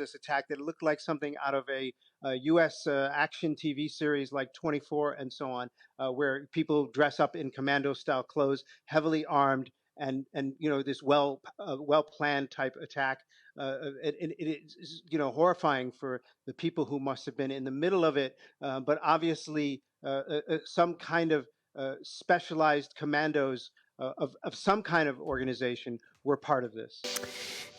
this attack that it looked like something out of a U.S. Action TV series like 24 and so on, where people dress up in commando-style clothes, heavily armed, and this well planned type attack. It is horrifying for the people who must have been in the middle of it, but obviously some kind of specialized commandos of some kind of organization were part of this.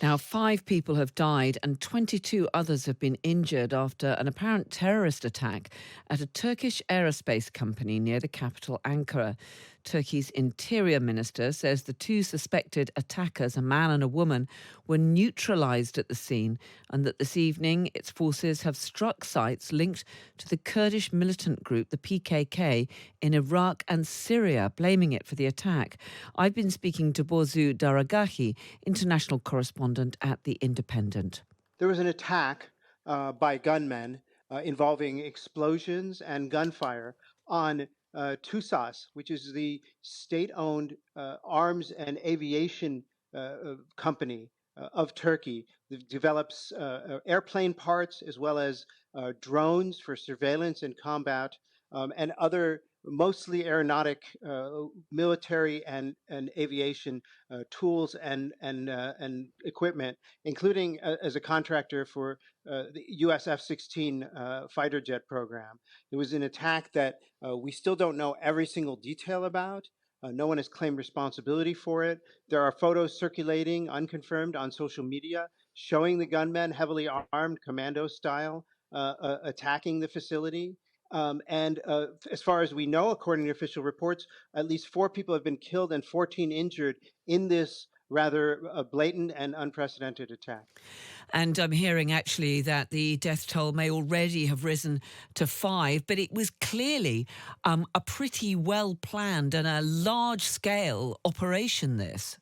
Now, 5 people have died and 22 others have been injured after an apparent terrorist attack at a Turkish aerospace company near the capital, Ankara. Turkey's interior minister says the 2 suspected attackers, a man and a woman, were neutralised at the scene, and that this evening its forces have struck sites linked to the Kurdish militant group, the PKK, in Iraq and Syria, blaming it for the attack. I've been speaking to Bozu Daragahi, international correspondent at The Independent. There was an attack by gunmen involving explosions and gunfire on TUSAS, which is the state-owned arms and aviation company of Turkey that develops airplane parts as well as drones for surveillance and combat, and other mostly aeronautic, military and aviation tools and equipment, including as a contractor for the US F-16 fighter jet program. It was an attack that we still don't know every single detail about. No one has claimed responsibility for it. There are photos circulating, unconfirmed, on social media showing the gunmen heavily armed, commando style, attacking the facility. And as far as we know, according to official reports, at least 4 people have been killed and 14 injured in this rather blatant and unprecedented attack. And I'm hearing actually that the death toll may already have risen to 5, but it was clearly a pretty well planned and a large scale operation, this.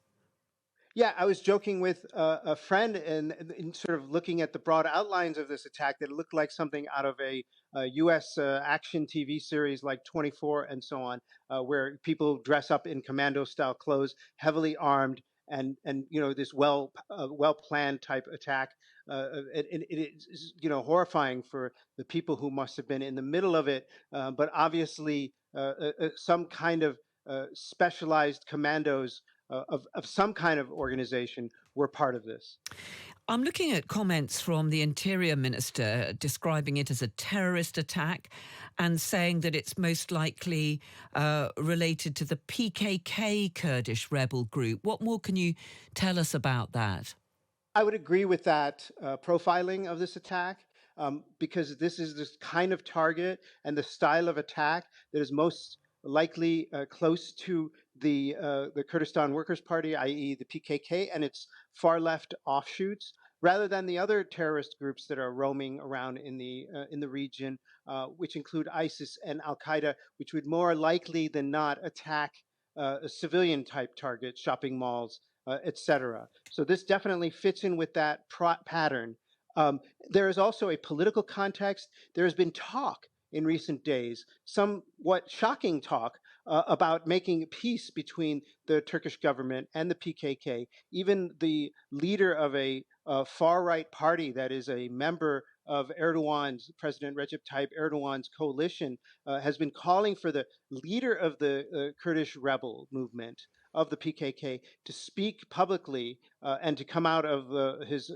Yeah, I was joking with a friend in sort of looking at the broad outlines of this attack that it looked like something out of a U.S. Action TV series like 24 and so on, where people dress up in commando-style clothes, heavily armed, and this well planned type attack. It is horrifying for the people who must have been in the middle of it, but obviously some kind of specialized commandos of some kind of organization were part of this. I'm looking at comments from the Interior Minister describing it as a terrorist attack and saying that it's most likely related to the PKK Kurdish rebel group. What more can you tell us about that? I would agree with that profiling of this attack. Because this is this kind of target and the style of attack that is most likely close to the Kurdistan Workers' Party, i.e. the PKK, and its far left offshoots, rather than the other terrorist groups that are roaming around in the region, which include ISIS and Al Qaeda, which would more likely than not attack civilian type targets, shopping malls, etc. So this definitely fits in with that pattern. There is also a political context. There has been talk in recent days, somewhat shocking talk, about making peace between the Turkish government and the PKK. Even the leader of a far-right party that is a member of President Recep Tayyip Erdogan's coalition, has been calling for the leader of the Kurdish rebel movement, of the PKK, to speak publicly and to come out of his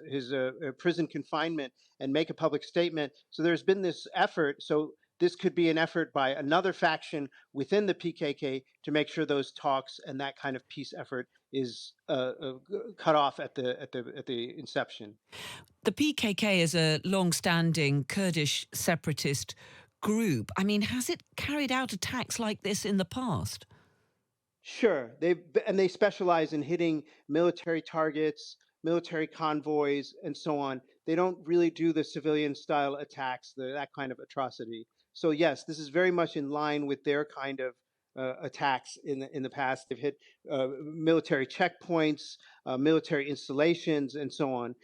prison confinement and make a public statement. So there's been this effort. So this could be an effort by another faction within the PKK to make sure those talks and that kind of peace effort is cut off at the inception. The PKK is a long-standing Kurdish separatist group. I mean, has it carried out attacks like this in the past? Sure, they specialize in hitting military targets, military convoys, and so on. They don't really do the civilian-style attacks, that kind of atrocity. So yes, this is very much in line with their kind of attacks in the past. They've hit military checkpoints, military installations, and so on.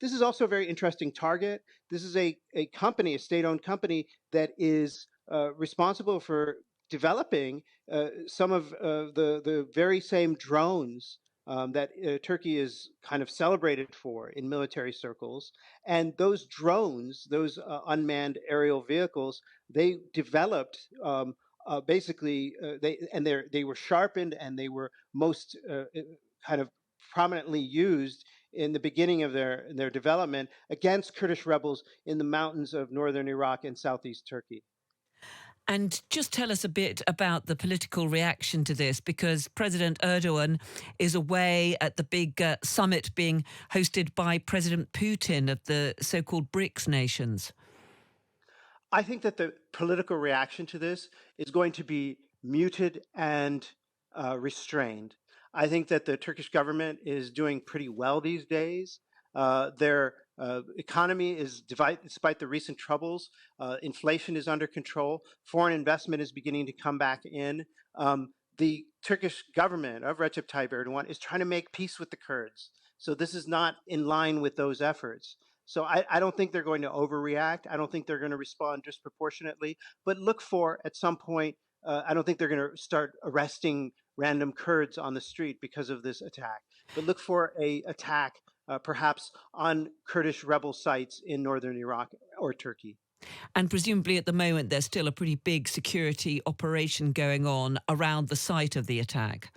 This is also a very interesting target. This is a company, a state-owned company that is responsible for developing some of the very same drones that Turkey is kind of celebrated for in military circles. And those drones, those unmanned aerial vehicles, they developed basically they were sharpened and they were most kind of prominently used in the beginning of their development against Kurdish rebels in the mountains of northern Iraq and southeast Turkey. And just tell us a bit about the political reaction to this, because President Erdogan is away at the big summit being hosted by President Putin of the so-called BRICS nations. I think that the political reaction to this is going to be muted and restrained. I think that the Turkish government is doing pretty well these days. Their economy is, despite the recent troubles, inflation is under control. Foreign investment is beginning to come back in. The Turkish government of Recep Tayyip Erdogan is trying to make peace with the Kurds. So this is not in line with those efforts. So I don't think they're going to overreact. I don't think they're going to respond disproportionately. But look for, at some point, I don't think they're going to start arresting random Kurds on the street because of this attack. But look for a attack, perhaps on Kurdish rebel sites in northern Iraq or Turkey. And presumably at the moment there's still a pretty big security operation going on around the site of the attack.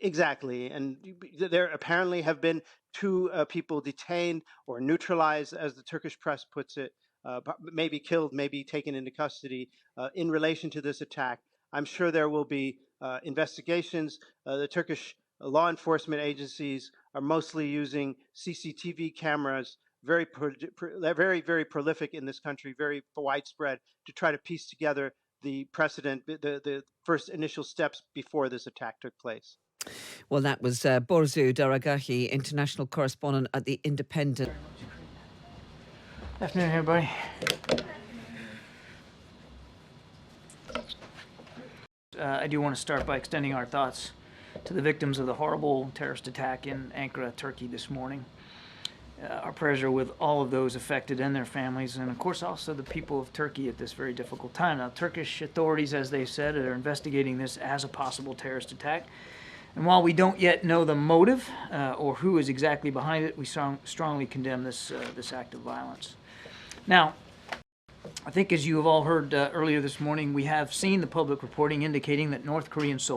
Exactly. And there apparently have been two people detained or neutralized, as the Turkish press puts it, maybe killed, maybe taken into custody in relation to this attack. I'm sure there will be investigations. The Turkish law enforcement agencies are mostly using CCTV cameras, very, very prolific in this country, very widespread, to try to piece together the precedent, the first initial steps before this attack took place. Well, that was Borzu Daragahi, international correspondent at The Independent. Afternoon, everybody. I do want to start by extending our thoughts to the victims of the horrible terrorist attack in Ankara, Turkey this morning. Our prayers are with all of those affected and their families, and of course also the people of Turkey at this very difficult time. Now, Turkish authorities, as they've said, are investigating this as a possible terrorist attack. And while we don't yet know the motive or who is exactly behind it, we strongly condemn this act of violence. Now, I think as you have all heard earlier this morning, we have seen the public reporting indicating that North Korean soldiers